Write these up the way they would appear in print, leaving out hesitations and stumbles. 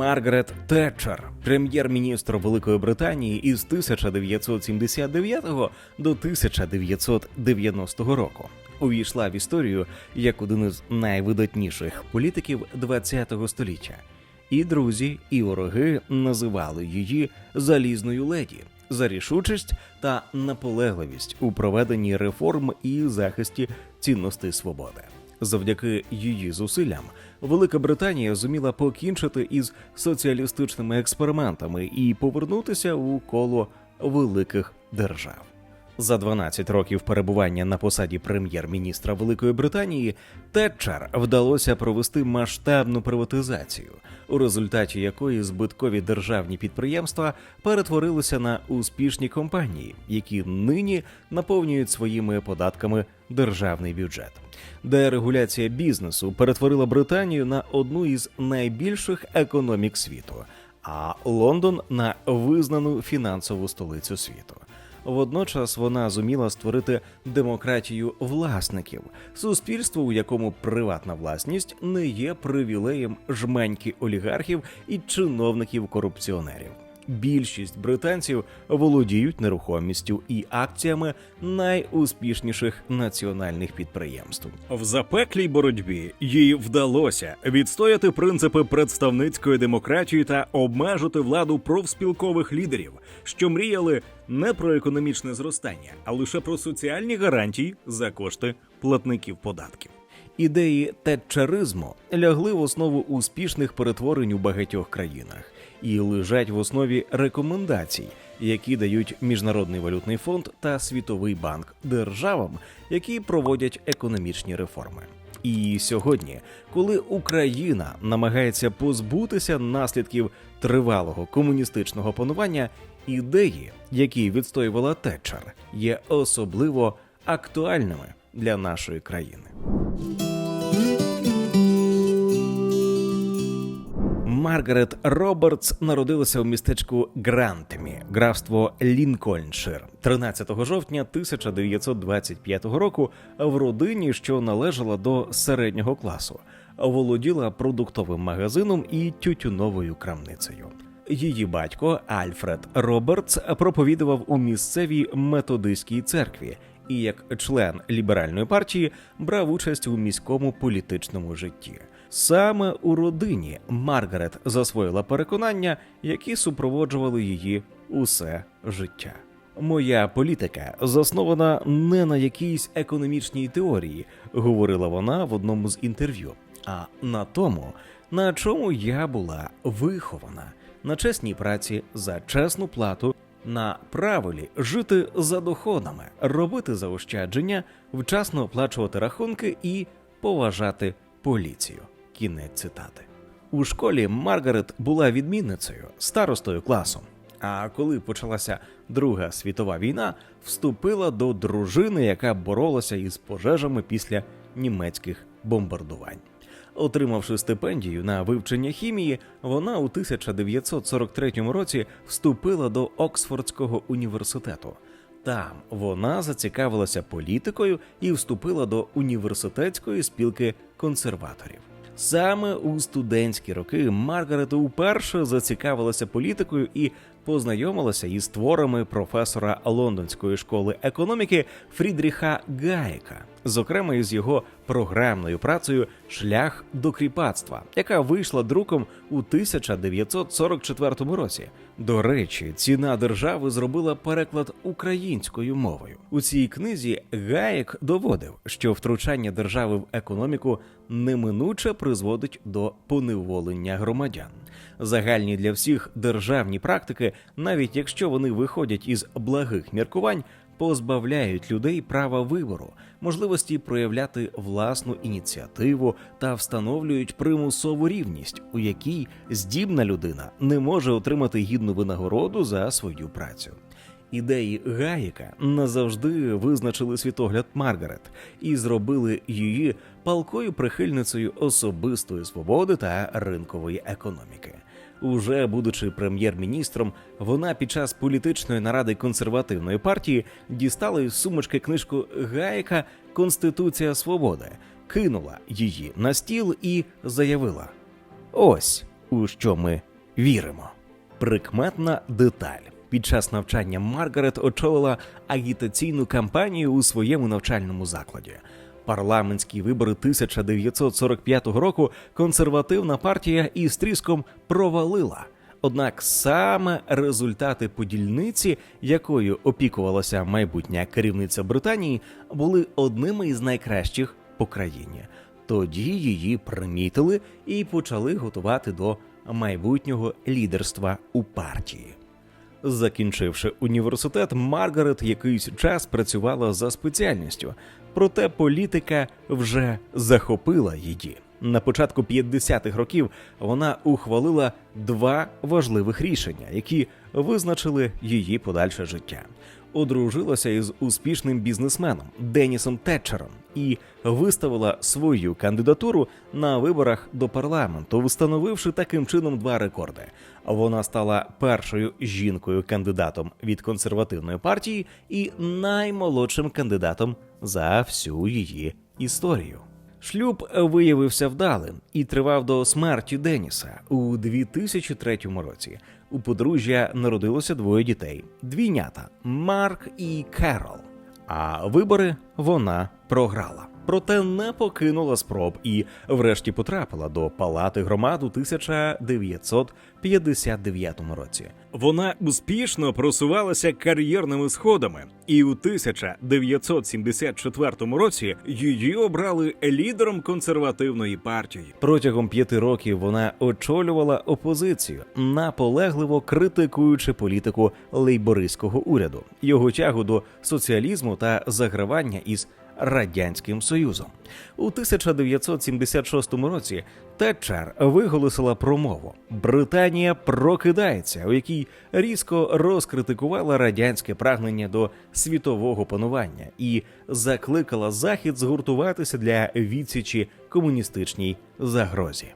Маргарет Тетчер, прем'єр-міністр Великої Британії із 1979 до 1990 року, увійшла в історію як один із найвидатніших політиків ХХ століття. І друзі, і вороги називали її «залізною леді» за рішучість та наполегливість у проведенні реформ і захисті цінностей свободи. Завдяки її зусиллям Велика Британія зуміла покінчити із соціалістичними експериментами і повернутися у коло великих держав. За 12 років перебування на посаді прем'єр-міністра Великої Британії Тетчер вдалося провести масштабну приватизацію, у результаті якої збиткові державні підприємства перетворилися на успішні компанії, які нині наповнюють своїми податками державний бюджет. Дерегуляція бізнесу перетворила Британію на одну із найбільших економік світу, а Лондон – на визнану фінансову столицю світу. Водночас вона зуміла створити демократію власників, суспільство, у якому приватна власність не є привілеєм жменьки олігархів і чиновників-корупціонерів. Більшість британців володіють нерухомістю і акціями найуспішніших національних підприємств. В запеклій боротьбі їй вдалося відстояти принципи представницької демократії та обмежити владу профспілкових лідерів, що мріяли не про економічне зростання, а лише про соціальні гарантії за кошти платників податків. Ідеї тетчеризму лягли в основу успішних перетворень у багатьох країнах і лежать в основі рекомендацій, які дають Міжнародний валютний фонд та Світовий банк державам, які проводять економічні реформи. І сьогодні, коли Україна намагається позбутися наслідків тривалого комуністичного панування, ідеї, які відстоювала Тетчер, є особливо актуальними для нашої країни. Маргарет Робертс народилася у містечку Грантемі, графство Лінкольншир, 13 жовтня 1925 року в родині, що належала до середнього класу, володіла продуктовим магазином і тютюновою крамницею. Її батько Альфред Робертс проповідував у місцевій методистській церкві і як член ліберальної партії брав участь у міському політичному житті. Саме у родині Маргарет засвоїла переконання, які супроводжували її усе життя. «Моя політика заснована не на якійсь економічній теорії», – говорила вона в одному з інтерв'ю, «а на тому, на чому я була вихована, на чесній праці за чесну плату, на правилі жити за доходами, робити заощадження, вчасно оплачувати рахунки і поважати поліцію». Кінець цитати. У школі Маргарет була відмінницею, старостою класу. А коли почалася Друга світова війна, вступила до дружини, яка боролася із пожежами після німецьких бомбардувань. Отримавши стипендію на вивчення хімії, вона у 1943 році вступила до Оксфордського університету. Там вона зацікавилася політикою і вступила до університетської спілки консерваторів. Саме у студентські роки Маргарет уперше зацікавилася політикою і познайомилася із творами професора Лондонської школи економіки Фрідріха Гаєка, зокрема із його програмною працею «Шлях до кріпацтва», яка вийшла друком у 1944 році. До речі, «Ціна держави» зробила переклад українською мовою. У цій книзі Гаєк доводив, що втручання держави в економіку неминуче призводить до поневолення громадян. Загальні для всіх державні практики, навіть якщо вони виходять із благих міркувань, позбавляють людей права вибору, можливості проявляти власну ініціативу та встановлюють примусову рівність, у якій здібна людина не може отримати гідну винагороду за свою працю. Ідеї Гаєка назавжди визначили світогляд Маргарет і зробили її палкою прихильницею особистої свободи та ринкової економіки. Уже будучи прем'єр-міністром, вона під час політичної наради консервативної партії дістала із сумочки книжку Гаєка «Конституція свободи», кинула її на стіл і заявила: «Ось у що ми віримо. Прикметна деталь. Під час навчання Маргарет очолила агітаційну кампанію у своєму навчальному закладі. Парламентські вибори 1945 року консервативна партія із тріском провалила. Однак саме результати по дільниці, якою опікувалася майбутня керівниця Британії, були одними із найкращих по країні. Тоді її примітили і почали готувати до майбутнього лідерства у партії. Закінчивши університет, Маргарет якийсь час працювала за спеціальністю, проте політика вже захопила її. На початку 50-х років вона ухвалила два важливих рішення, які визначили її подальше життя. Одружилася із успішним бізнесменом Деннісом Тетчером і виставила свою кандидатуру на виборах до парламенту, встановивши таким чином два рекорди. Вона стала першою жінкою-кандидатом від консервативної партії і наймолодшим кандидатом за всю її історію. Шлюб виявився вдалим і тривав до смерті Денніса у 2003 році. У подружжя народилося двоє дітей – двійнята – Марк і Керол. А вибори вона програла. Проте не покинула спроб і врешті потрапила до Палати громад у 1959 році. Вона успішно просувалася кар'єрними сходами, і у 1974 році її обрали лідером консервативної партії. Протягом 5 років вона очолювала опозицію, наполегливо критикуючи політику лейбористського уряду, його тягу до соціалізму та загравання із Радянським Союзом. У 1976 році Тетчер виголосила промову «Британія прокидається», у якій різко розкритикувала радянське прагнення до світового панування і закликала Захід згуртуватися для відсічі комуністичній загрозі.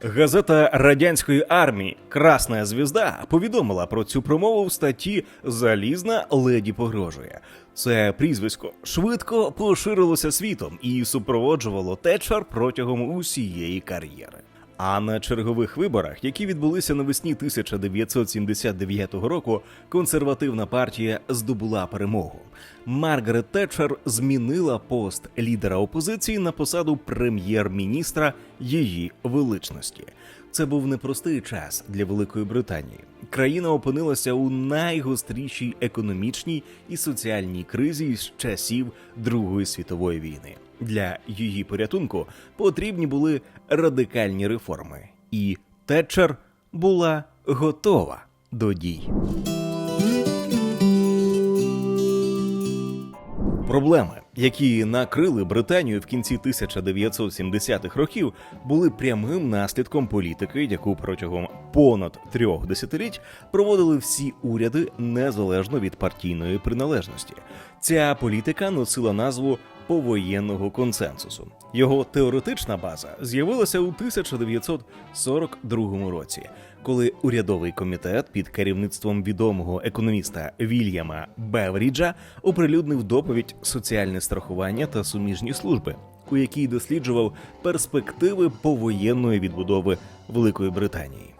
Газета радянської армії «Красна звізда» повідомила про цю промову в статті «Залізна леді погрожує». Це прізвисько швидко поширилося світом і супроводжувало Тетчер протягом усієї кар'єри. А на чергових виборах, які відбулися навесні 1979 року, консервативна партія здобула перемогу. Маргарет Тетчер змінила пост лідера опозиції на посаду прем'єр-міністра її величності. Це був непростий час для Великої Британії. Країна опинилася у найгострішій економічній і соціальній кризі з часів Другої світової війни. Для її порятунку потрібні були радикальні реформи. І Тетчер була готова до дій. Проблеми, які накрили Британію в кінці 1970-х років, були прямим наслідком політики, яку протягом понад 3 десятиліть проводили всі уряди незалежно від партійної приналежності. Ця політика носила назву повоєнного консенсусу. Його теоретична база з'явилася у 1942 році, коли урядовий комітет під керівництвом відомого економіста Вільяма Беверіджа оприлюднив доповідь «Соціальне страхування та суміжні служби», у якій досліджував перспективи повоєнної відбудови Великої Британії.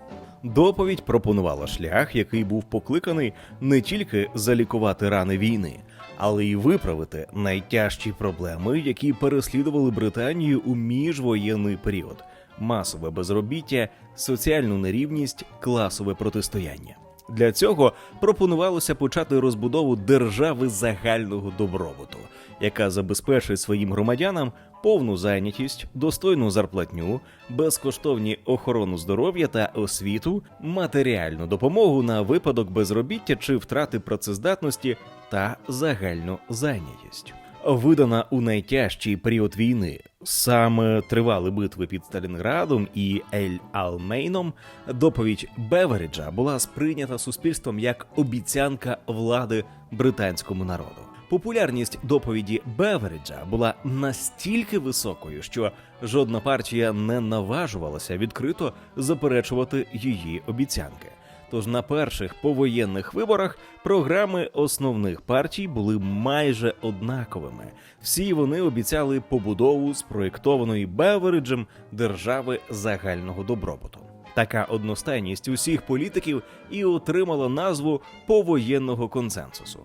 Доповідь пропонувала шлях, який був покликаний не тільки залікувати рани війни, але й виправити найтяжчі проблеми, які переслідували Британію у міжвоєнний період – масове безробіття, соціальну нерівність, класове протистояння. Для цього пропонувалося почати розбудову держави загального добробуту, яка забезпечить своїм громадянам повну зайнятість, достойну зарплатню, безкоштовні охорону здоров'я та освіту, матеріальну допомогу на випадок безробіття чи втрати працездатності та загальну зайнятість. Видана у найтяжчий період війни, саме тривали битви під Сталінградом і Ель-Алмейном, доповідь Беверіджа була сприйнята суспільством як обіцянка влади британському народу. Популярність доповіді Беверіджа була настільки високою, що жодна партія не наважувалася відкрито заперечувати її обіцянки. Тож на перших повоєнних виборах програми основних партій були майже однаковими. Всі вони обіцяли побудову спроєктованої Беверіджем держави загального добробуту. Така одностайність усіх політиків і отримала назву повоєнного консенсусу.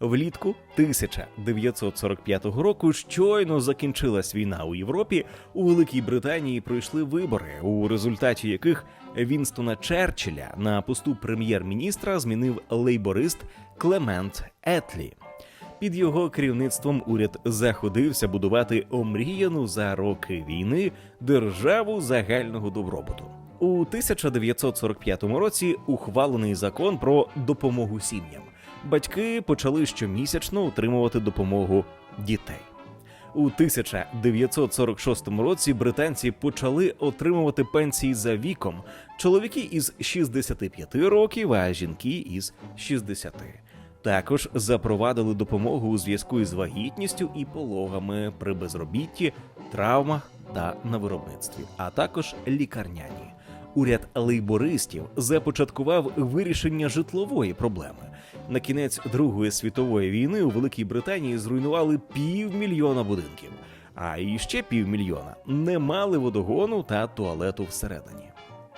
Влітку 1945 року щойно закінчилась війна у Європі, у Великій Британії пройшли вибори, у результаті яких Вінстона Черчилля на посту прем'єр-міністра змінив лейборист Клемент Етлі. Під його керівництвом уряд заходився будувати омріяну за роки війни державу загального добробуту. У 1945 році ухвалений закон про допомогу сім'ям. Батьки почали щомісячно отримувати допомогу дітей. У 1946 році британці почали отримувати пенсії за віком, чоловіки із 65 років, а жінки із 60. Також запровадили допомогу у зв'язку із вагітністю і пологами при безробітті, травмах та на виробництві, а також лікарняні. Уряд лейбористів започаткував вирішення житлової проблеми. На кінець Другої світової війни у Великій Британії зруйнували 500 000 будинків, а іще 500 000 не мали водогону та туалету всередині.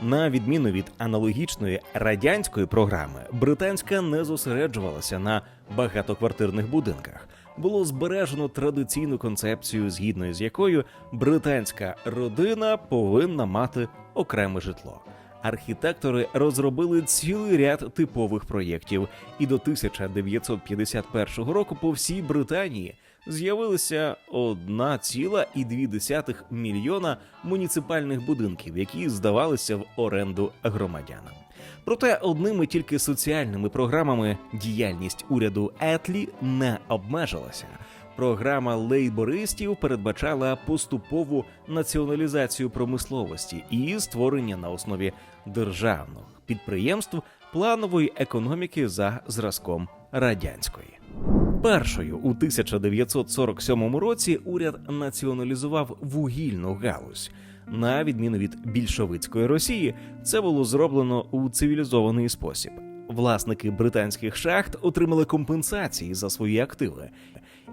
На відміну від аналогічної радянської програми, британська не зосереджувалася на багатоквартирних будинках. Було збережено традиційну концепцію, згідно з якою британська родина повинна мати окреме житло. Архітектори розробили цілий ряд типових проєктів, і до 1951 року по всій Британії з'явилося 1,2 мільйона муніципальних будинків, які здавалися в оренду громадянам. Проте одними тільки соціальними програмами діяльність уряду Етлі не обмежилася. Програма лейбористів передбачала поступову націоналізацію промисловості і створення на основі державних підприємств планової економіки за зразком радянської. Першою у 1947 році уряд націоналізував вугільну галузь. На відміну від більшовицької Росії, це було зроблено у цивілізований спосіб. Власники британських шахт отримали компенсації за свої активи,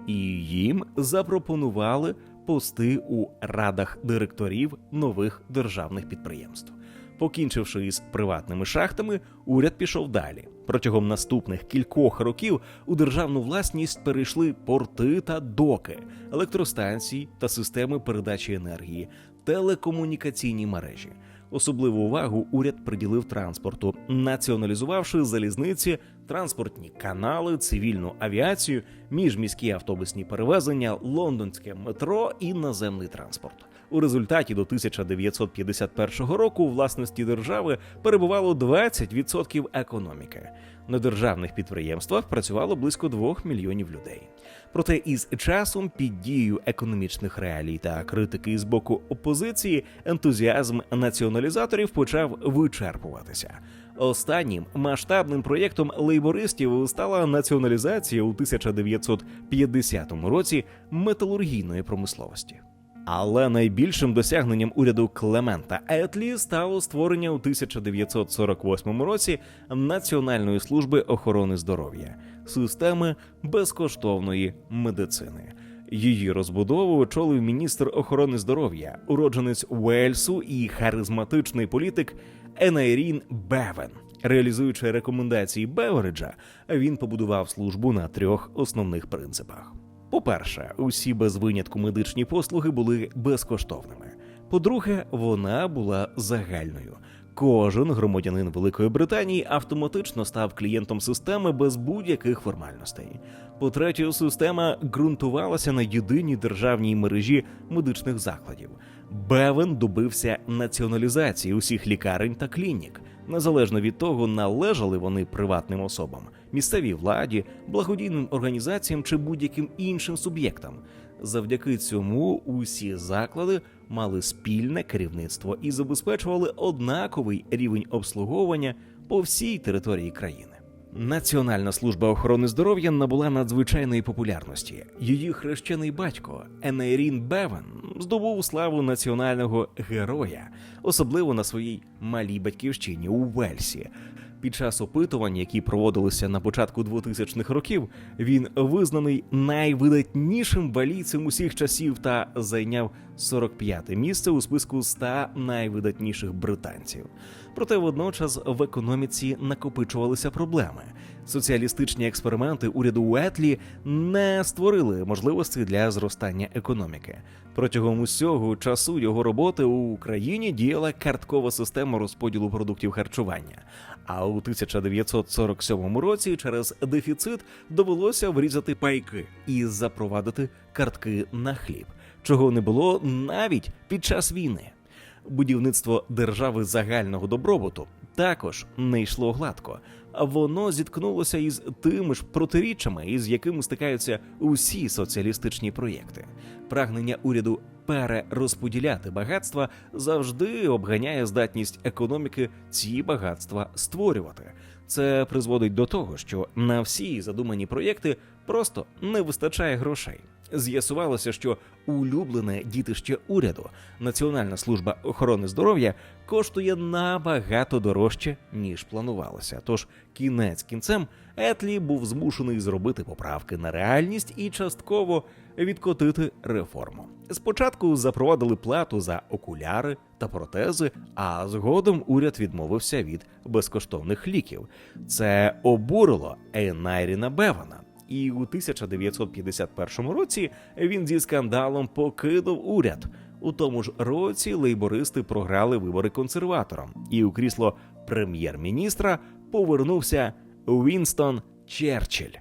і їм запропонували пости у радах директорів нових державних підприємств. Покінчивши із приватними шахтами, уряд пішов далі. Протягом наступних кількох років у державну власність перейшли порти та доки, електростанції та системи передачі енергії, телекомунікаційні мережі. Особливу увагу уряд приділив транспорту, націоналізувавши залізниці, транспортні канали, цивільну авіацію, міжміські автобусні перевезення, лондонське метро і наземний транспорт. У результаті до 1951 року у власності держави перебувало 20% економіки. На державних підприємствах працювало близько 2 мільйонів людей. Проте із часом, під дією економічних реалій та критики з боку опозиції, ентузіазм націоналізаторів почав вичерпуватися. Останнім масштабним проєктом лейбористів стала націоналізація у 1950 році металургійної промисловості. Але найбільшим досягненням уряду Клемента Етлі стало створення у 1948 році Національної служби охорони здоров'я – системи безкоштовної медицини. Її розбудову очолив міністр охорони здоров'я, уродженець Уельсу і харизматичний політик Енейрін Бевен. Реалізуючи рекомендації Бевериджа, він побудував службу на 3 основних принципах. По-перше, усі без винятку медичні послуги були безкоштовними. По-друге, вона була загальною. Кожен громадянин Великої Британії автоматично став клієнтом системи без будь-яких формальностей. По-третє, система ґрунтувалася на єдиній державній мережі медичних закладів. Бевен добився націоналізації усіх лікарень та клінік, незалежно від того, належали вони приватним особам, місцевій владі, благодійним організаціям чи будь-яким іншим суб'єктам. Завдяки цьому усі заклади мали спільне керівництво і забезпечували однаковий рівень обслуговування по всій території країни. Національна служба охорони здоров'я набула надзвичайної популярності. Її хрещений батько Енейрін Бевен здобув славу національного героя, особливо на своїй малій батьківщині у Уельсі. Під час опитувань, які проводилися на початку 2000-х років, він визнаний найвидатнішим валійцем усіх часів та зайняв 45-те місце у списку 100 найвидатніших британців. Проте водночас в економіці накопичувалися проблеми. Соціалістичні експерименти уряду Уетлі не створили можливості для зростання економіки. Протягом усього часу його роботи у країні діяла карткова система розподілу продуктів харчування. А у 1947 році через дефіцит довелося врізати пайки і запровадити картки на хліб, чого не було навіть під час війни. Будівництво держави загального добробуту також не йшло гладко. Воно зіткнулося із тими ж протиріччями, із якими стикаються усі соціалістичні проєкти. Прагнення уряду перерозподіляти багатства завжди обганяє здатність економіки ці багатства створювати. Це призводить до того, що на всі задумані проєкти просто не вистачає грошей. З'ясувалося, що улюблене дітище уряду, Національна служба охорони здоров'я, коштує набагато дорожче, ніж планувалося. Тож кінець кінцем Етлі був змушений зробити поправки на реальність і частково відкотити реформу. Спочатку запровадили плату за окуляри та протези, а згодом уряд відмовився від безкоштовних ліків. Це обурило Ейнаріна Бевана. І у 1951 році він зі скандалом покинув уряд. У тому ж році лейбористи програли вибори консерваторам, і у крісло прем'єр-міністра повернувся Вінстон Черчилль.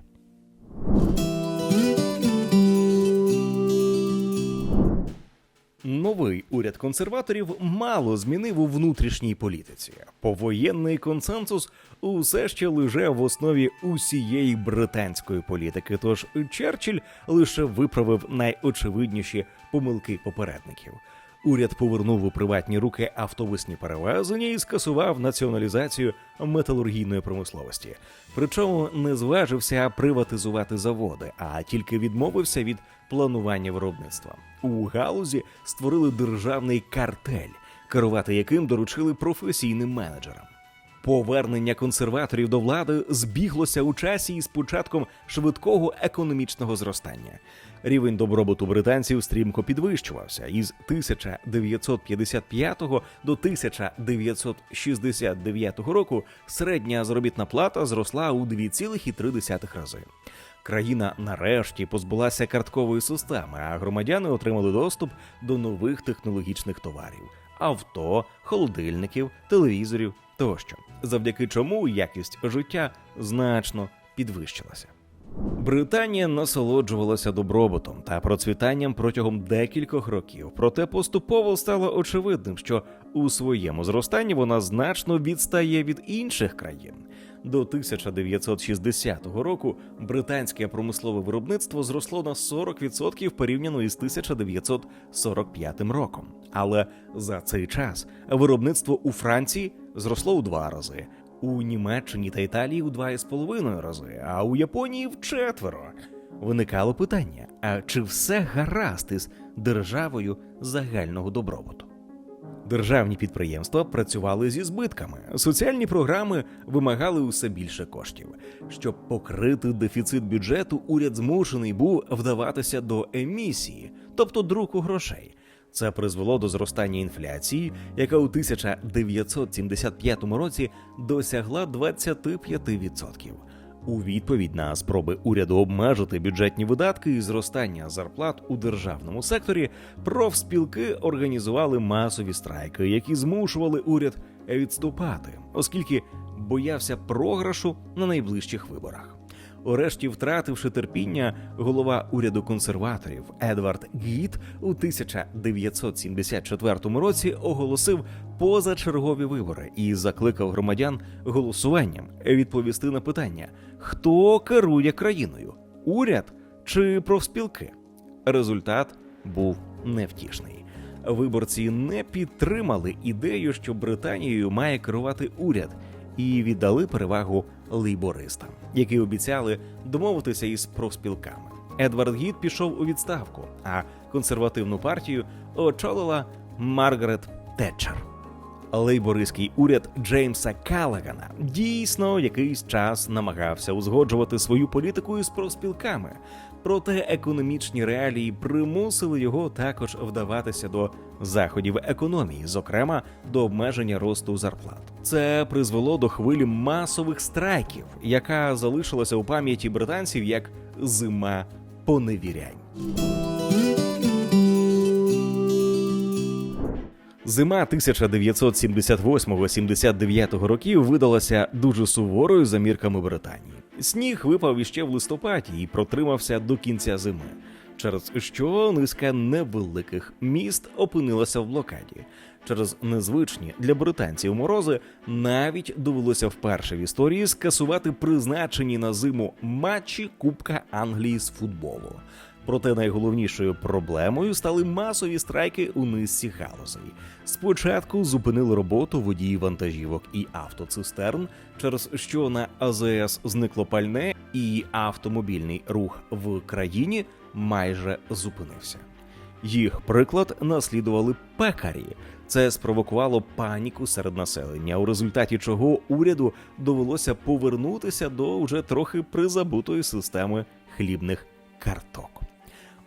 Новий уряд консерваторів мало змінив у внутрішній політиці. Повоєнний консенсус усе ще лежав в основі усієї британської політики, тож Черчилль лише виправив найочевидніші помилки попередників. Уряд повернув у приватні руки автобусні перевезення і скасував націоналізацію металургійної промисловості. Причому не зважився приватизувати заводи, а тільки відмовився від планування виробництва. У галузі створили державний картель, керувати яким доручили професійним менеджерам. Повернення консерваторів до влади збіглося у часі із початком швидкого економічного зростання. Рівень добробуту британців стрімко підвищувався. Із 1955 до 1969 року середня заробітна плата зросла у 2,3 рази. Країна нарешті позбулася карткової системи, а громадяни отримали доступ до нових технологічних товарів – авто, холодильників, телевізорів тощо, завдяки чому якість життя значно підвищилася. Британія насолоджувалася добробутом та процвітанням протягом декількох років, проте поступово стало очевидним, що у своєму зростанні вона значно відстає від інших країн. До 1960 року британське промислове виробництво зросло на 40% порівняно із 1945 роком. Але за цей час виробництво у Франції зросло у 2 рази, у Німеччині та Італії у 2,5 рази, а у Японії в 4. Виникало питання, а чи все гаразд із державою загального добробуту? Державні підприємства працювали зі збитками, соціальні програми вимагали усе більше коштів. Щоб покрити дефіцит бюджету, уряд змушений був вдаватися до емісії, тобто друку грошей. Це призвело до зростання інфляції, яка у 1975 році досягла 25%. У відповідь на спроби уряду обмежити бюджетні видатки і зростання зарплат у державному секторі, профспілки організували масові страйки, які змушували уряд відступати, оскільки боявся програшу на найближчих виборах. Урешті, втративши терпіння, голова уряду консерваторів Едвард Гіт у 1974 році оголосив позачергові вибори і закликав громадян голосуванням відповісти на питання: хто керує країною – уряд чи профспілки? Результат був невтішний. Виборці не підтримали ідею, що Британією має керувати уряд, і віддали перевагу лейбористам, які обіцяли домовитися із профспілками. Едвард Гіт пішов у відставку, а консервативну партію очолила Маргарет Тетчер. Лейбористський уряд Джеймса Каллегана дійсно якийсь час намагався узгоджувати свою політику із профспілками, проте економічні реалії примусили його також вдаватися до заходів економії, зокрема до обмеження росту зарплат. Це призвело до хвилі масових страйків, яка залишилася у пам'яті британців як «зима поневірянь». Зима 1978-79 років видалася дуже суворою за мірками Британії. Сніг випав іще в листопаді і протримався до кінця зими, через що низка невеликих міст опинилася в блокаді. Через незвичні для британців морози навіть довелося вперше в історії скасувати призначені на зиму матчі Кубка Англії з футболу. Проте найголовнішою проблемою стали масові страйки у низці галузей. Спочатку зупинили роботу водії вантажівок і автоцистерн, через що на АЗС зникло пальне і автомобільний рух в країні майже зупинився. Їх приклад наслідували пекарі. Це спровокувало паніку серед населення, у результаті чого уряду довелося повернутися до вже трохи призабутої системи хлібних карток.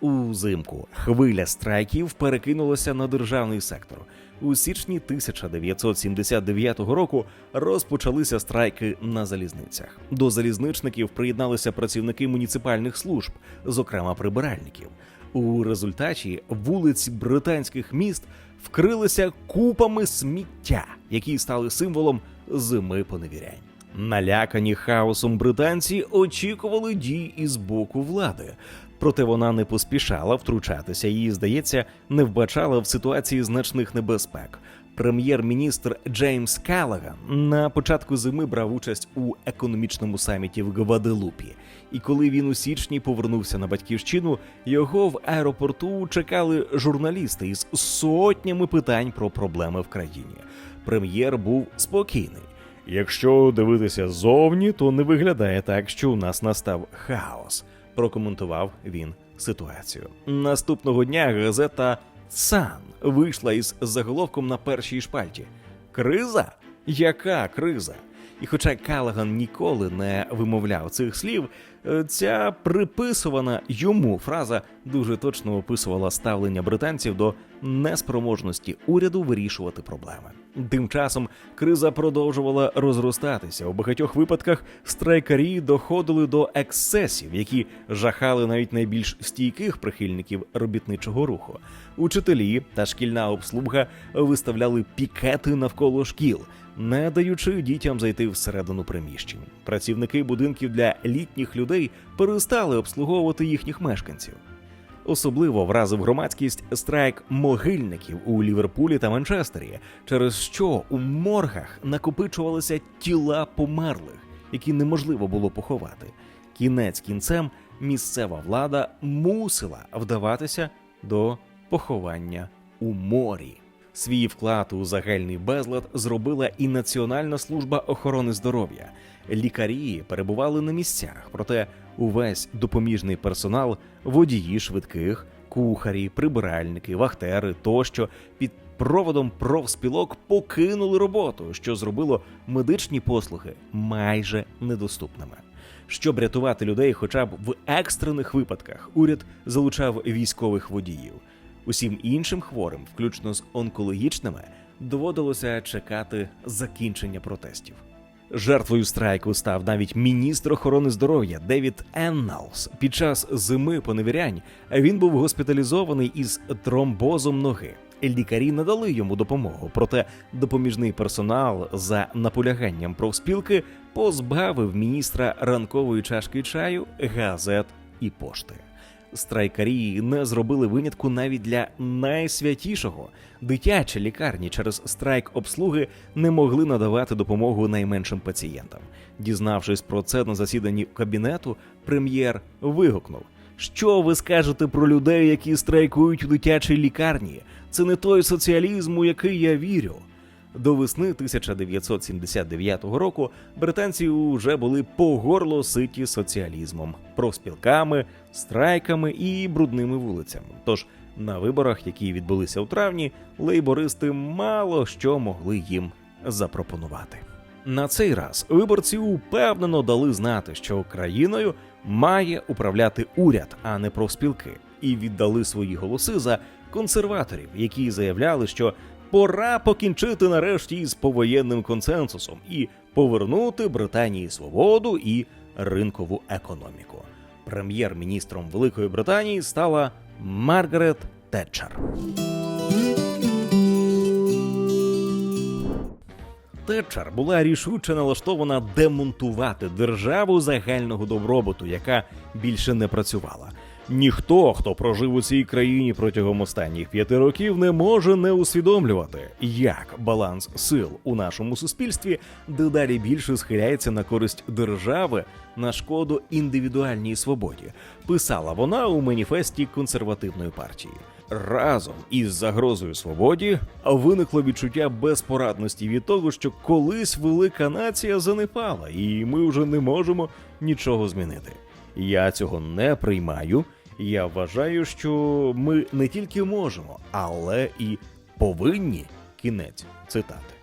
Узимку хвиля страйків перекинулася на державний сектор. У січні 1979 року розпочалися страйки на залізницях. До залізничників приєдналися працівники муніципальних служб, зокрема прибиральників. У результаті вулиці британських міст вкрилися купами сміття, які стали символом зими поневірянь. Налякані хаосом британці очікували дій із боку влади. Проте вона не поспішала втручатися і, здається, не вбачала в ситуації значних небезпек. Прем'єр-міністр Джеймс Каллеган на початку зими брав участь у економічному саміті в Гваделупі. І коли він у січні повернувся на батьківщину, його в аеропорту чекали журналісти із сотнями питань про проблеми в країні. Прем'єр був спокійний. «Якщо дивитися ззовні, то не виглядає так, що у нас настав хаос», – прокоментував він ситуацію. Наступного дня газета «Сан» вийшла із заголовком на першій шпальті. «Криза? Яка криза?» І хоча Каллеган ніколи не вимовляв цих слів, ця приписувана йому фраза дуже точно описувала ставлення британців до неспроможності уряду вирішувати проблеми. Тим часом криза продовжувала розростатися. У багатьох випадках страйкарі доходили до ексцесів, які жахали навіть найбільш стійких прихильників робітничого руху. Учителі та шкільна обслуга виставляли пікети навколо шкіл, не даючи дітям зайти всередину приміщень. Працівники будинків для літніх людей перестали обслуговувати їхніх мешканців. Особливо вразив громадськість страйк могильників у Ліверпулі та Манчестері, через що у моргах накопичувалися тіла померлих, які неможливо було поховати. Кінець кінцем місцева влада мусила вдаватися до поховання у морі. Свій вклад у загальний безлад зробила і Національна служба охорони здоров'я. Лікарі перебували на місцях, проте увесь допоміжний персонал, водії швидких, кухарі, прибиральники, вахтери тощо під проводом профспілок покинули роботу, що зробило медичні послуги майже недоступними. Щоб рятувати людей хоча б в екстрених випадках, уряд залучав військових водіїв. Усім іншим хворим, включно з онкологічними, доводилося чекати закінчення протестів. Жертвою страйку став навіть міністр охорони здоров'я Девід Енналс. Під час зими поневірянь він був госпіталізований із тромбозом ноги. Лікарі надали йому допомогу, проте допоміжний персонал за наполяганням профспілки позбавив міністра ранкової чашки чаю, газет і пошти. Страйкарі не зробили винятку навіть для найсвятішого. Дитячі лікарні через страйк обслуги не могли надавати допомогу найменшим пацієнтам. Дізнавшись про це на засіданні кабінету, прем'єр вигукнув: «Що ви скажете про людей, які страйкують у дитячій лікарні? Це не той соціалізм, у який я вірю». До весни 1979 року британці вже були по горло ситі соціалізмом, профспілками, страйками і брудними вулицями. Тож На виборах, які відбулися у травні, лейбористи мало що могли їм запропонувати. На цей раз виборці упевнено дали знати, що країною має управляти уряд, а не профспілки, і віддали свої голоси за консерваторів, які заявляли, що пора покінчити нарешті із повоєнним консенсусом і повернути Британії свободу і ринкову економіку. Прем'єр-міністром Великої Британії стала Маргарет Тетчер. Тетчер була рішуче налаштована демонтувати державу загального добробуту, яка більше не працювала. Ніхто, хто прожив у цій країні протягом останніх 5 років, не може не усвідомлювати, як баланс сил у нашому суспільстві дедалі більше схиляється на користь держави на шкоду індивідуальній свободі, писала вона у маніфесті консервативної партії. Разом із загрозою свободі виникло відчуття безпорадності від того, що колись велика нація занепала, і ми вже не можемо нічого змінити. Я цього не приймаю. Я вважаю, що ми не тільки можемо, але і повинні. Кінець цитати.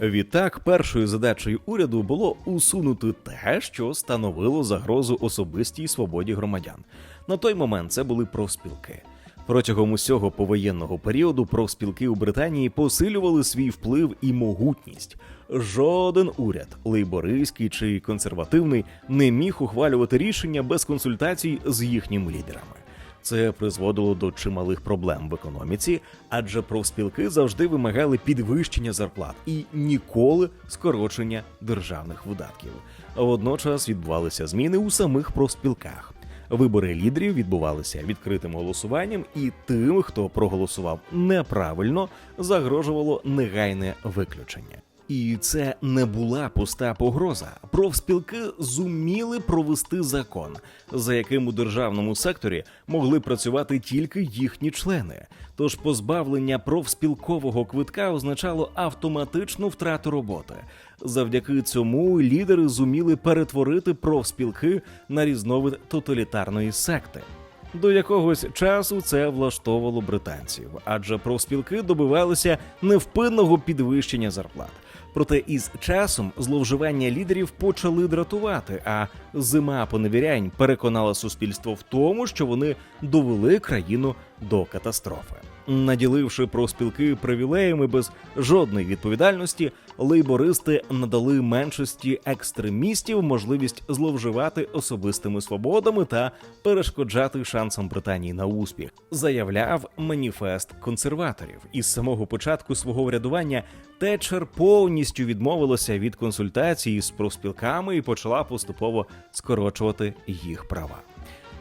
Відтак, першою задачею уряду було усунути те, що становило загрозу особистій свободі громадян. На той момент це були профспілки. Протягом усього повоєнного періоду профспілки у Британії посилювали свій вплив і могутність. Жоден уряд, лейбористський чи консервативний, не міг ухвалювати рішення без консультацій з їхніми лідерами. Це призводило до чималих проблем в економіці, адже профспілки завжди вимагали підвищення зарплат і ніколи скорочення державних видатків. Водночас відбувалися зміни у самих профспілках. Вибори лідерів відбувалися відкритим голосуванням, і тим, хто проголосував неправильно, загрожувало негайне виключення. І це не була пуста погроза. Профспілки зуміли провести закон, за яким у державному секторі могли працювати тільки їхні члени. Тож позбавлення профспілкового квитка означало автоматичну втрату роботи. Завдяки цьому лідери зуміли перетворити профспілки на різновид тоталітарної секти. До якогось часу це влаштовувало британців, адже профспілки добивалися невпинного підвищення зарплат. Проте із часом зловживання лідерів почали дратувати, а зима поневірянь переконала суспільство в тому, що вони довели країну до катастрофи. Наділивши профспілки привілеями без жодної відповідальності, лейбористи надали меншості екстремістів можливість зловживати особистими свободами та перешкоджати шансам Британії на успіх, заявляв маніфест консерваторів. Із самого початку свого врядування Тетчер повністю відмовилася від консультацій з профспілками і почала поступово скорочувати їх права.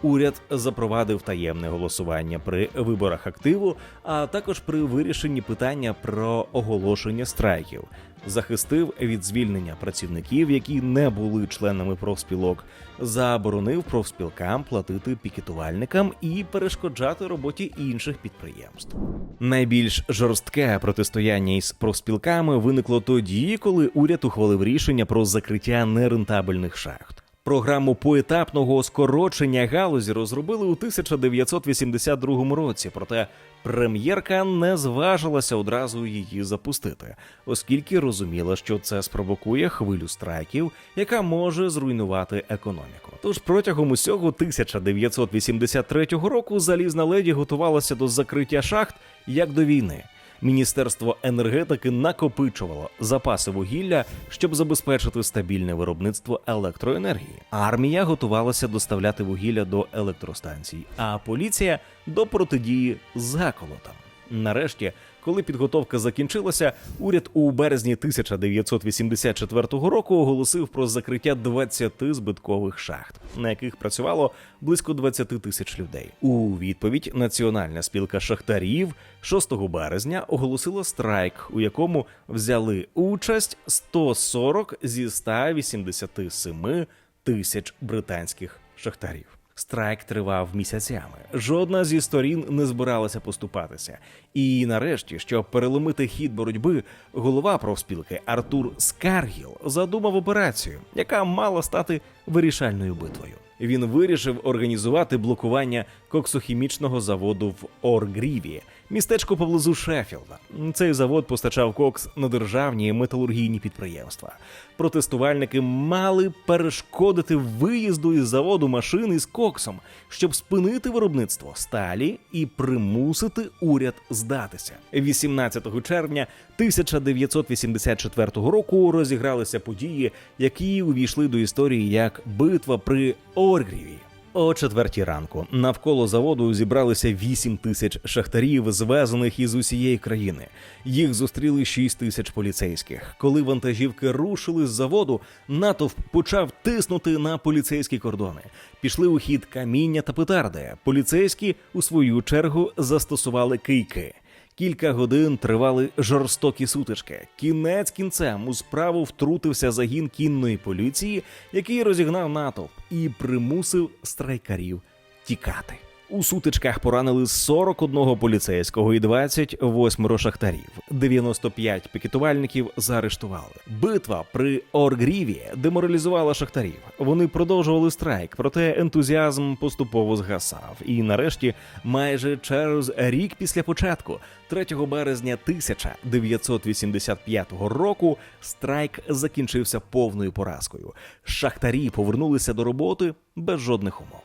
Уряд запровадив таємне голосування при виборах активу, а також при вирішенні питання про оголошення страйків, захистив від звільнення працівників, які не були членами профспілок, заборонив профспілкам платити пікетувальникам і перешкоджати роботі інших підприємств. Найбільш жорстке протистояння із профспілками виникло тоді, коли уряд ухвалив рішення про закриття нерентабельних шахт. Програму поетапного скорочення галузі розробили у 1982 році, проте прем'єрка не зважилася одразу її запустити, оскільки розуміла, що це спровокує хвилю страйків, яка може зруйнувати економіку. Тож протягом усього 1983 року залізна леді готувалася до закриття шахт як до війни. Міністерство енергетики накопичувало запаси вугілля, щоб забезпечити стабільне виробництво електроенергії. Армія готувалася доставляти вугілля до електростанцій, а поліція – до протидії заколотам. Нарешті, коли підготовка закінчилася, уряд у березні 1984 року оголосив про закриття 20 збиткових шахт, на яких працювало близько 20 тисяч людей. У відповідь Національна спілка шахтарів 6 березня оголосила страйк, у якому взяли участь 140 зі 187 тисяч британських шахтарів. Страйк тривав місяцями. Жодна зі сторін не збиралася поступатися. І нарешті, щоб переломити хід боротьби, голова профспілки Артур Скаргіл задумав операцію, яка мала стати вирішальною битвою. він вирішив організувати блокування коксохімічного заводу в Оргріві, містечко поблизу Шеффілда. Цей завод постачав кокс на державні металургійні підприємства. Протестувальники мали перешкодити виїзду із заводу машин із коксом, щоб спинити виробництво сталі і примусити уряд здатися. 18 червня 1984 року розігралися події, які увійшли до історії як битва при Оргріві. О 4 ранку навколо заводу зібралися 8 тисяч шахтарів, звезених із усієї країни. Їх зустріли 6 тисяч поліцейських. Коли вантажівки рушили з заводу, натовп почав тиснути на поліцейські кордони. Пішли у хід каміння та петарди. Поліцейські, у свою чергу, застосували кийки. Кілька годин тривали жорстокі сутички. Кінець кінцем у справу втрутився загін кінної поліції, який розігнав натовп і примусив страйкарів тікати. У сутичках поранили 41 поліцейського і 28 шахтарів. 95 пікетувальників заарештували. Битва при Оргріві деморалізувала шахтарів. Вони продовжували страйк, проте ентузіазм поступово згасав. І нарешті, майже через рік після початку, 3 березня 1985 року, страйк закінчився повною поразкою. Шахтарі повернулися до роботи без жодних умов.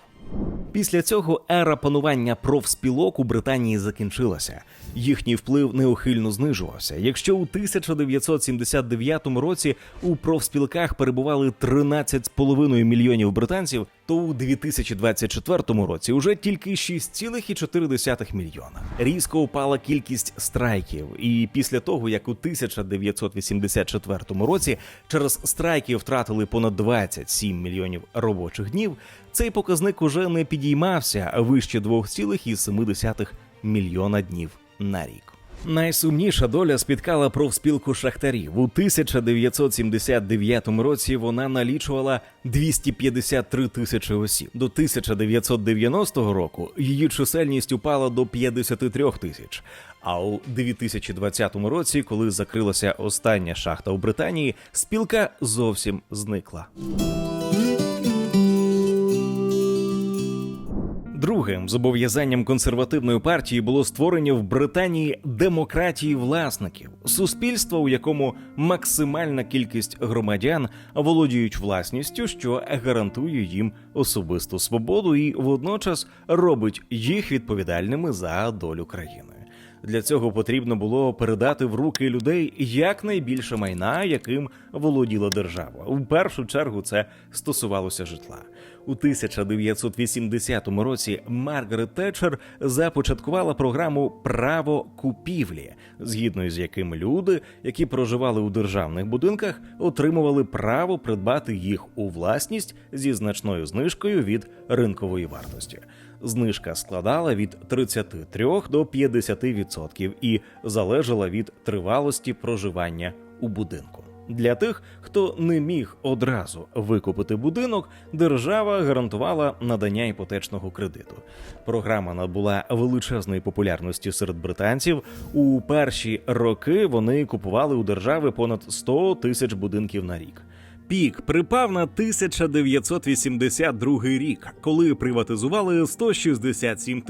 Після цього ера панування профспілок у Британії закінчилася. Їхній вплив неухильно знижувався. Якщо у 1979 році у профспілках перебували 13,5 мільйонів британців, то у 2024 році уже тільки 6,4 мільйона. Різко упала кількість страйків. І після того, як у 1984 році через страйки втратили понад 27 мільйонів робочих днів, цей показник уже не підіймався вище 2,7 мільйона днів на рік. Найсумніша доля спіткала профспілку шахтарів. У 1979 році вона налічувала 253 тисячі осіб. До 1990 року її чисельність упала до 53 тисяч. А у 2020 році, коли закрилася остання шахта у Британії, спілка зовсім зникла. Другим зобов'язанням консервативної партії було створення в Британії демократії власників, суспільства, у якому максимальна кількість громадян володіють власністю, що гарантує їм особисту свободу і водночас робить їх відповідальними за долю країни. Для цього потрібно було передати в руки людей якнайбільше майна, яким володіла держава. У першу чергу це стосувалося житла. У 1980 році Маргарет Тетчер започаткувала програму «Право купівлі», згідно з яким люди, які проживали у державних будинках, отримували право придбати їх у власність зі значною знижкою від ринкової вартості. Знижка складала від 33 до 50% і залежала від тривалості проживання у будинку. Для тих, хто не міг одразу викупити будинок, держава гарантувала надання іпотечного кредиту. Програма набула величезної популярності серед британців. У перші роки вони купували у держави понад 100 тисяч будинків на рік. Пік припав на 1982 рік, коли приватизували 167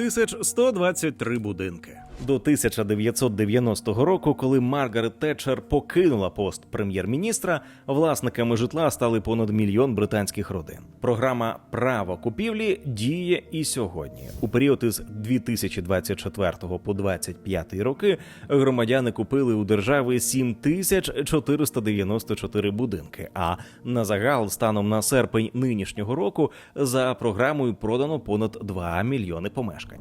123 будинки. До 1990 року, коли Маргарет Тетчер покинула пост прем'єр-міністра, власниками житла стали понад 1 мільйон британських родин. Програма «Право купівлі» діє і сьогодні. У період із 2024 по 2025 роки громадяни купили у держави 7494 будинки, а на загал станом на серпень нинішнього року за програмою продано понад 2 мільйони помешкань.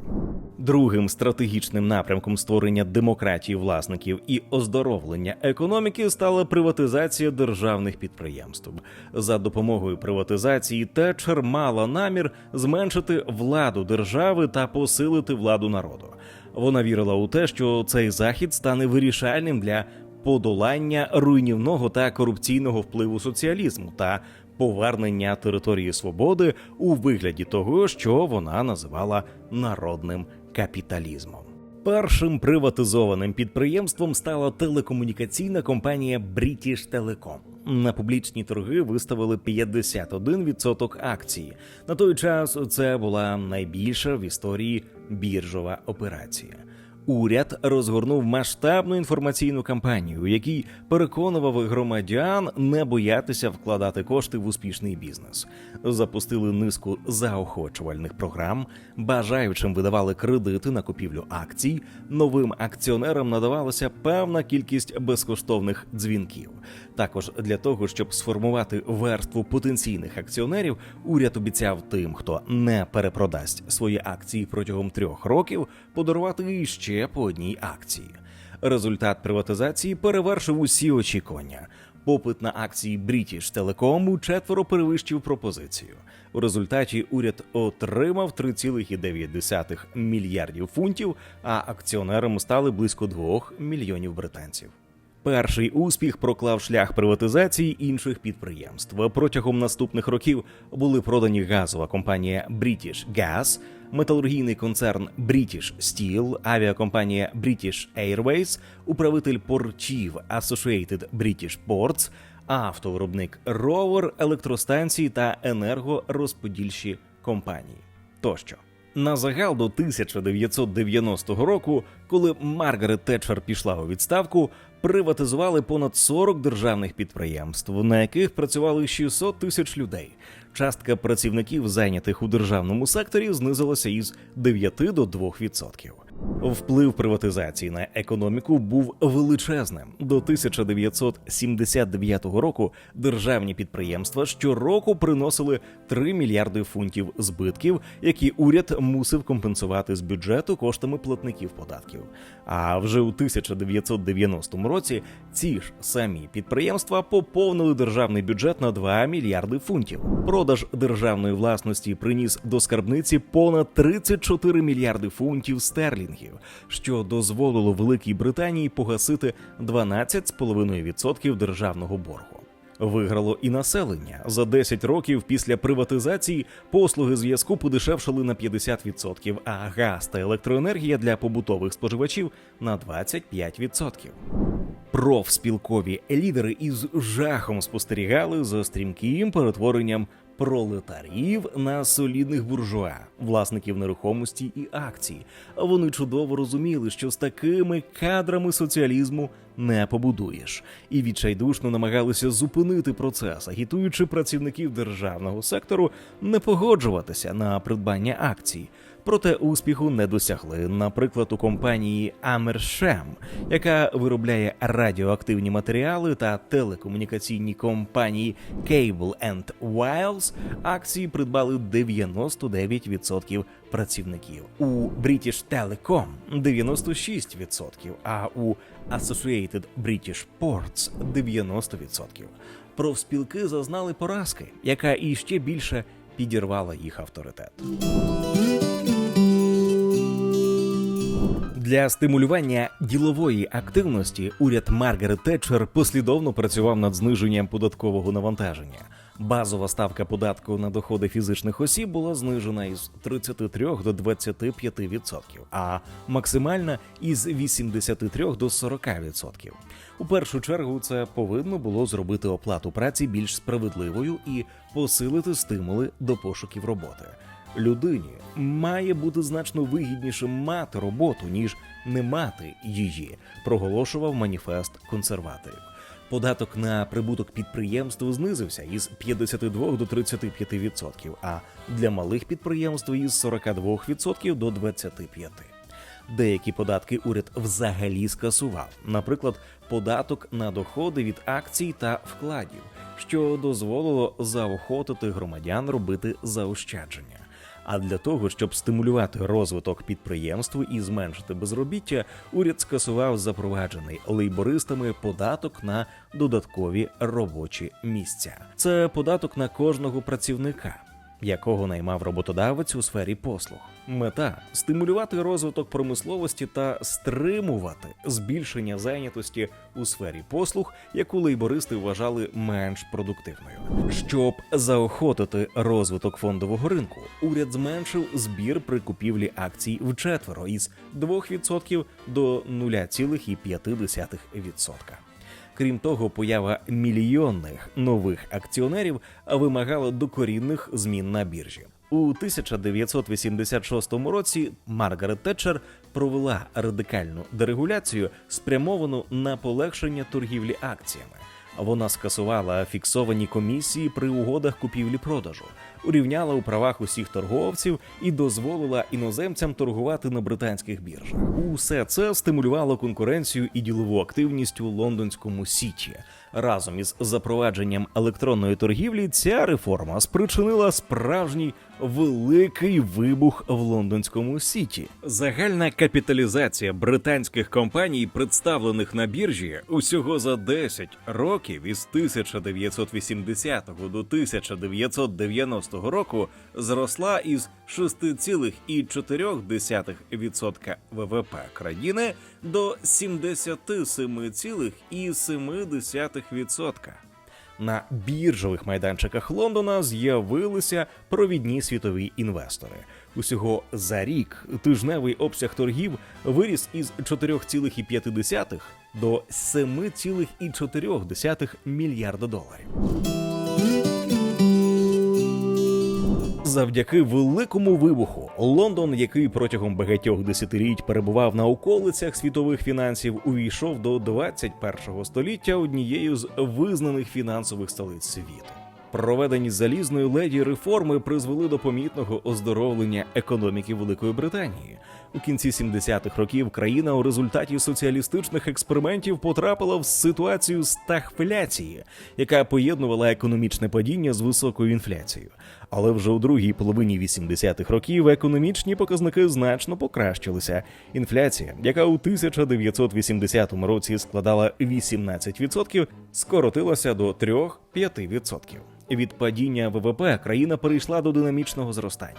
Другим стратегічним напрямком створення демократії власників і оздоровлення економіки стала приватизація державних підприємств. За допомогою приватизації Тетчер мала намір зменшити владу держави та посилити владу народу. Вона вірила у те, що цей захід стане вирішальним для подолання руйнівного та корупційного впливу соціалізму та повернення території свободи у вигляді того, що вона називала народним капіталізмом. Першим приватизованим підприємством стала телекомунікаційна компанія British Telecom. На публічні торги виставили 51% акцій. На той час це була найбільша в історії біржова операція. Уряд розгорнув масштабну інформаційну кампанію, у якій переконував громадян не боятися вкладати кошти в успішний бізнес. Запустили низку заохочувальних програм, бажаючим видавали кредити на купівлю акцій, новим акціонерам надавалася певна кількість безкоштовних дзвінків. Також для того, щоб сформувати верству потенційних акціонерів, уряд обіцяв тим, хто не перепродасть свої акції протягом 3 років, подарувати іще по одній акції. Результат приватизації перевершив усі очікування. Попит на акції British Telecom у4 перевищив пропозицію. У результаті уряд отримав 3,9 мільярдів фунтів, а акціонерами стали близько 2 мільйонів британців. Перший успіх проклав шлях приватизації інших підприємств. Протягом наступних років були продані газова компанія British Gas, металургійний концерн British Steel, авіакомпанія British Airways, управитель портів Associated British Ports, автовиробник Rover, електростанції та енергорозподільчі компанії тощо. На загал до 1990 року, коли Маргарет Тетчер пішла у відставку, приватизували понад 40 державних підприємств, на яких працювали 600 тисяч людей. Частка працівників, зайнятих у державному секторі, знизилася із 9 до 2%. Вплив приватизації на економіку був величезним. До 1979 року державні підприємства щороку приносили 3 мільярди фунтів збитків, які уряд мусив компенсувати з бюджету коштами платників податків. А вже у 1990 році ці ж самі підприємства поповнили державний бюджет на 2 мільярди фунтів. Продаж державної власності приніс до скарбниці понад 34 мільярди фунтів стерлінгів, що дозволило Великій Британії погасити 12,5% державного боргу. Виграло і населення. За 10 років після приватизації послуги зв'язку подешевшали на 50%, а газ та електроенергія для побутових споживачів на 25%. Профспілкові лідери із жахом спостерігали за стрімким перетворенням пролетарів на солідних буржуа, власників нерухомості і акцій. Вони чудово розуміли, що з такими кадрами соціалізму не побудуєш. І відчайдушно намагалися зупинити процес, агітуючи працівників державного сектору не погоджуватися на придбання акцій. Проте успіху не досягли, наприклад, у компанії Amersham, яка виробляє радіоактивні матеріали, та телекомунікаційній компанії Cable & Wireless акції придбали 99% працівників. У British Telecom – 96%, а у Associated British Ports – 90%. Профспілки зазнали поразки, яка іще більше підірвала їх авторитет. Для стимулювання ділової активності уряд Маргарет Тетчер послідовно працював над зниженням податкового навантаження. Базова ставка податку на доходи фізичних осіб була знижена із 33 до 25%, а максимальна із 83 до 40%. У першу чергу це повинно було зробити оплату праці більш справедливою і посилити стимули до пошуків роботи. Людині має бути значно вигідніше мати роботу, ніж не мати її, проголошував маніфест консерваторів. Податок на прибуток підприємств знизився із 52 до 35%, а для малих підприємств із 42% до 25%. Деякі податки уряд взагалі скасував, наприклад, податок на доходи від акцій та вкладів, що дозволило заохотити громадян робити заощадження. А для того, щоб стимулювати розвиток підприємств і зменшити безробіття, уряд скасував запроваджений лейбористами податок на додаткові робочі місця. Це податок на кожного працівника. якого наймав роботодавець у сфері послуг. Мета – стимулювати розвиток промисловості та стримувати збільшення зайнятості у сфері послуг, яку лейбористи вважали менш продуктивною. Щоб заохотити розвиток фондового ринку, уряд зменшив збір при купівлі акцій вчетверо із 2% до 0,5%. Крім того, поява мільйонних нових акціонерів вимагала докорінних змін на біржі. У 1986 році Маргарет Тетчер провела радикальну дерегуляцію, спрямовану на полегшення торгівлі акціями. Вона скасувала фіксовані комісії при угодах купівлі-продажу, урівняла у правах усіх торговців і дозволила іноземцям торгувати на британських біржах. Усе це стимулювало конкуренцію і ділову активність у лондонському Сіті. Разом із запровадженням електронної торгівлі ця реформа спричинила справжній великий вибух в лондонському Сіті. Загальна капіталізація британських компаній, представлених на біржі, усього за 10 років із 1980 до 1990 року зросла із 6,4% ВВП країни до 77,7%. На біржових майданчиках Лондона з'явилися провідні світові інвестори. Усього за рік тижневий обсяг торгів виріс із 4,5 до 7,4 мільярда доларів. Завдяки великому вибуху Лондон, який протягом багатьох десятиліть перебував на околицях світових фінансів, увійшов до 21-го століття однією з визнаних фінансових столиць світу. Проведені залізною леді реформи призвели до помітного оздоровлення економіки Великої Британії. У кінці 70-х років країна у результаті соціалістичних експериментів потрапила в ситуацію стагфляції, яка поєднувала економічне падіння з високою інфляцією. Але вже у другій половині 80-х років економічні показники значно покращилися. Інфляція, яка у 1980 році складала 18%, скоротилася до 3-5%. Від падіння ВВП країна перейшла до динамічного зростання.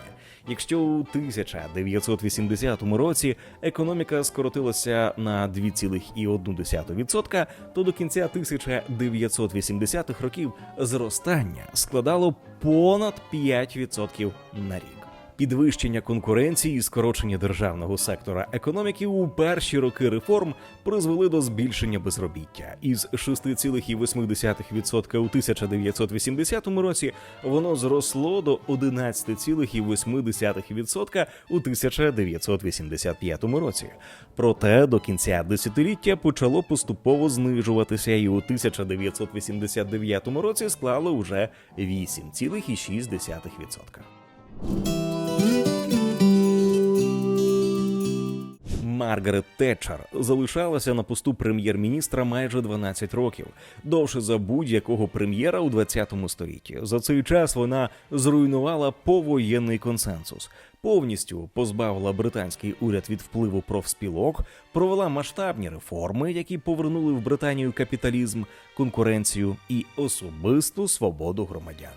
Якщо у 1980 році економіка скоротилася на 2,1%, то до кінця 1980-х років зростання складало понад 5% на рік. Підвищення конкуренції і скорочення державного сектора економіки у перші роки реформ призвели до збільшення безробіття. Із 6,8% у 1980 році воно зросло до 11,8% у 1985 році. Проте до кінця десятиліття почало поступово знижуватися і у 1989 році склало уже 8,6%. Маргарет Тетчер залишалася на посту прем'єр-міністра майже 12 років, довше за будь-якого прем'єра у 20 столітті. За цей час вона зруйнувала повоєнний консенсус, повністю позбавила британський уряд від впливу профспілок, провела масштабні реформи, які повернули в Британію капіталізм, конкуренцію і особисту свободу громадян.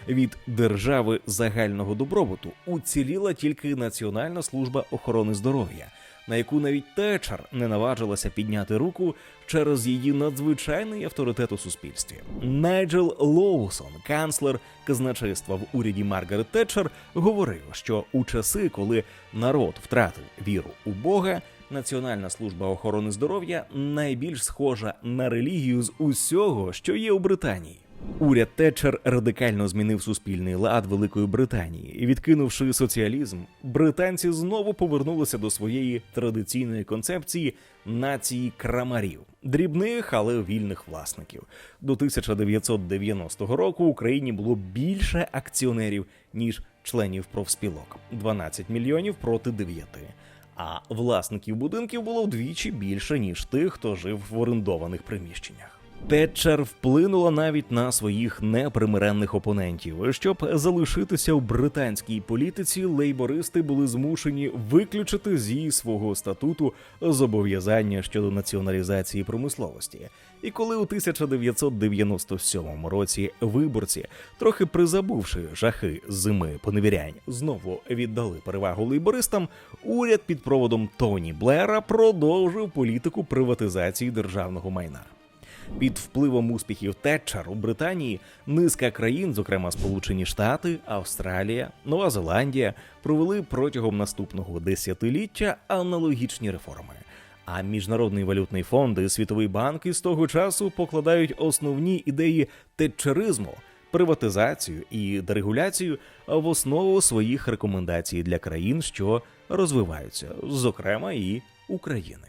Від держави загального добробуту уціліла тільки Національна служба охорони здоров'я, на яку навіть Тетчер не наважилася підняти руку через її надзвичайний авторитет у суспільстві. Найджел Лоусон, канцлер казначейства в уряді Маргарет Тетчер, говорив, що у часи, коли народ втратив віру у Бога, Національна служба охорони здоров'я найбільш схожа на релігію з усього, що є у Британії. Уряд Тетчер радикально змінив суспільний лад Великої Британії. І відкинувши соціалізм, британці знову повернулися до своєї традиційної концепції нації крамарів – дрібних, але вільних власників. До 1990 року в Україні було більше акціонерів, ніж членів профспілок – 12 мільйонів проти 9. А власників будинків було вдвічі більше, ніж тих, хто жив в орендованих приміщеннях. Тетчер вплинула навіть на своїх непримиренних опонентів. Щоб залишитися в британській політиці, лейбористи були змушені виключити зі свого статуту зобов'язання щодо націоналізації промисловості. І коли у 1997 році виборці, трохи призабувши жахи зими поневірянь, знову віддали перевагу лейбористам, уряд під проводом Тоні Блера продовжив політику приватизації державного майна. Під впливом успіхів Тетчер у Британії низка країн, зокрема Сполучені Штати, Австралія, Нова Зеландія, провели протягом наступного десятиліття аналогічні реформи. А Міжнародний валютний фонд і Світовий банк із того часу покладають основні ідеї тетчеризму, приватизацію і дерегуляцію в основу своїх рекомендацій для країн, що розвиваються, зокрема і України.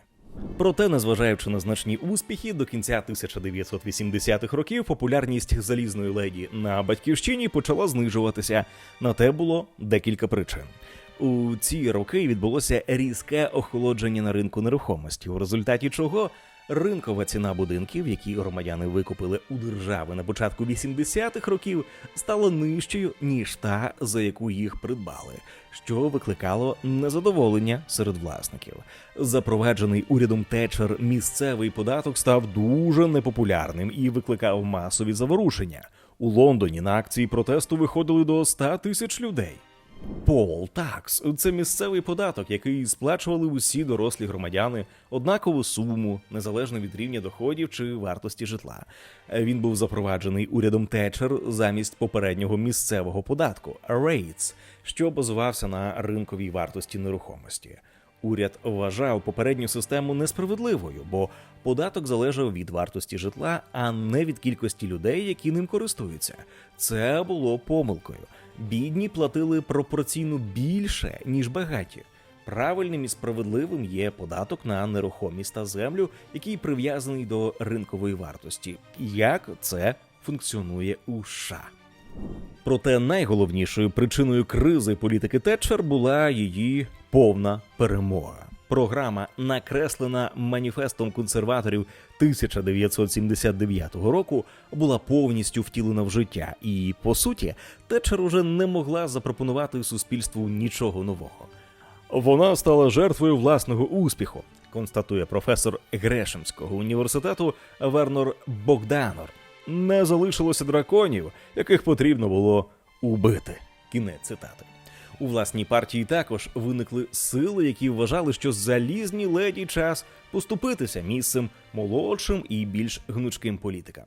Проте, незважаючи на значні успіхи, до кінця 1980-х років популярність залізної леді на батьківщині почала знижуватися. На те було декілька причин. У ці роки відбулося різке охолодження на ринку нерухомості, у результаті чого ринкова ціна будинків, які громадяни викупили у держави на початку 80-х років, стала нижчою, ніж та, за яку їх придбали, що викликало незадоволення серед власників. Запроваджений урядом Тетчер місцевий податок став дуже непопулярним і викликав масові заворушення. У Лондоні на акції протесту виходили до 100 тисяч людей. Poll Tax – це місцевий податок, який сплачували усі дорослі громадяни однакову суму, незалежно від рівня доходів чи вартості житла. Він був запроваджений урядом Тетчер замість попереднього місцевого податку – Rates, що базувався на ринковій вартості нерухомості. Уряд вважав попередню систему несправедливою, бо податок залежав від вартості житла, а не від кількості людей, які ним користуються. Це було помилкою. Бідні платили пропорційно більше, ніж багаті. Правильним і справедливим є податок на нерухомість та землю, який прив'язаний до ринкової вартості. Як це функціонує у США. Проте найголовнішою причиною кризи політики Тетчер була її повна перемога. Програма, накреслена маніфестом консерваторів 1979 року, була повністю втілена в життя, і, по суті, Тетчер уже не могла запропонувати суспільству нічого нового. Вона стала жертвою власного успіху, констатує професор Грешемського університету Вернер Богданор. Не залишилося драконів, яких потрібно було убити. Кінець цитати. У власній партії також виникли сили, які вважали, що залізній леді час поступитися місцем молодшим і більш гнучким політикам.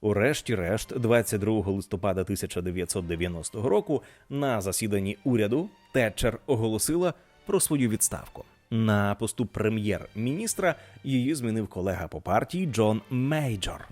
Урешті-решт, 22 листопада 1990 року на засіданні уряду Тетчер оголосила про свою відставку. На посту прем'єр-міністра її змінив колега по партії Джон Мейджор.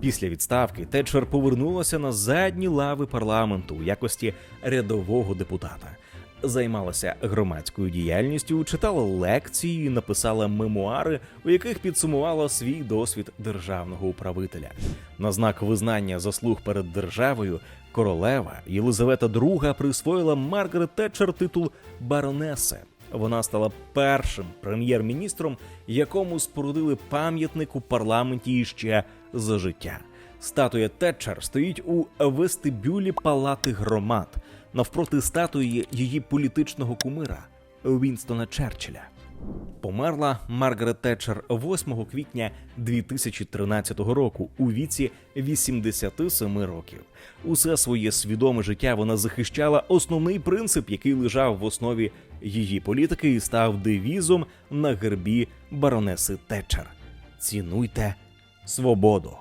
Після відставки Тетчер повернулася на задні лави парламенту у якості рядового депутата. Займалася громадською діяльністю, читала лекції, написала мемуари, у яких підсумувала свій досвід державного управителя. На знак визнання заслуг перед державою королева Єлизавета II присвоїла Маргарет Тетчер титул баронеси. Вона стала першим прем'єр-міністром, якому спорудили пам'ятник у парламенті іще за життя. Статуя Тетчер стоїть у вестибюлі Палати громад, навпроти статуї її політичного кумира Вінстона Черчилля. Померла Маргарет Тетчер 8 квітня 2013 року у віці 87 років. Усе своє свідоме життя вона захищала основний принцип, який лежав в основі її політики і став девізом на гербі баронеси Тетчер. Цінуйте свободу.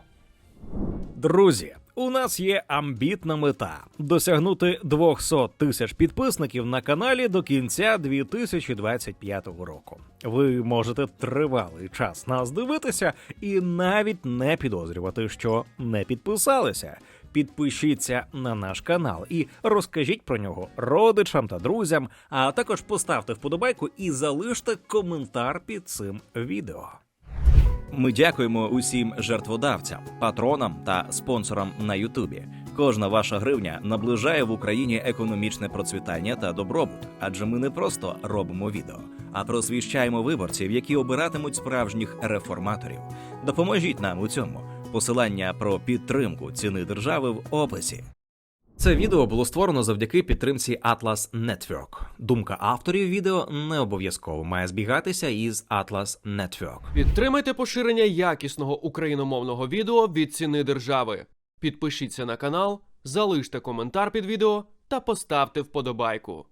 Друзі, у нас є амбітна мета – досягнути 200 тисяч підписників на каналі до кінця 2025 року. Ви можете тривалий час нас дивитися і навіть не підозрювати, що не підписалися. Підпишіться на наш канал і розкажіть про нього родичам та друзям, а також поставте вподобайку і залиште коментар під цим відео. Ми дякуємо усім жертводавцям, патронам та спонсорам на Ютубі. Кожна ваша гривня наближає в Україні економічне процвітання та добробут, адже ми не просто робимо відео, а просвіщаємо виборців, які обиратимуть справжніх реформаторів. Допоможіть нам у цьому. Посилання про підтримку ціни держави в описі. Це відео було створено завдяки підтримці Atlas Network. Думка авторів відео не обов'язково має збігатися із Atlas Network. Підтримайте поширення якісного україномовного відео від ціни держави. Підпишіться на канал, залиште коментар під відео та поставте вподобайку.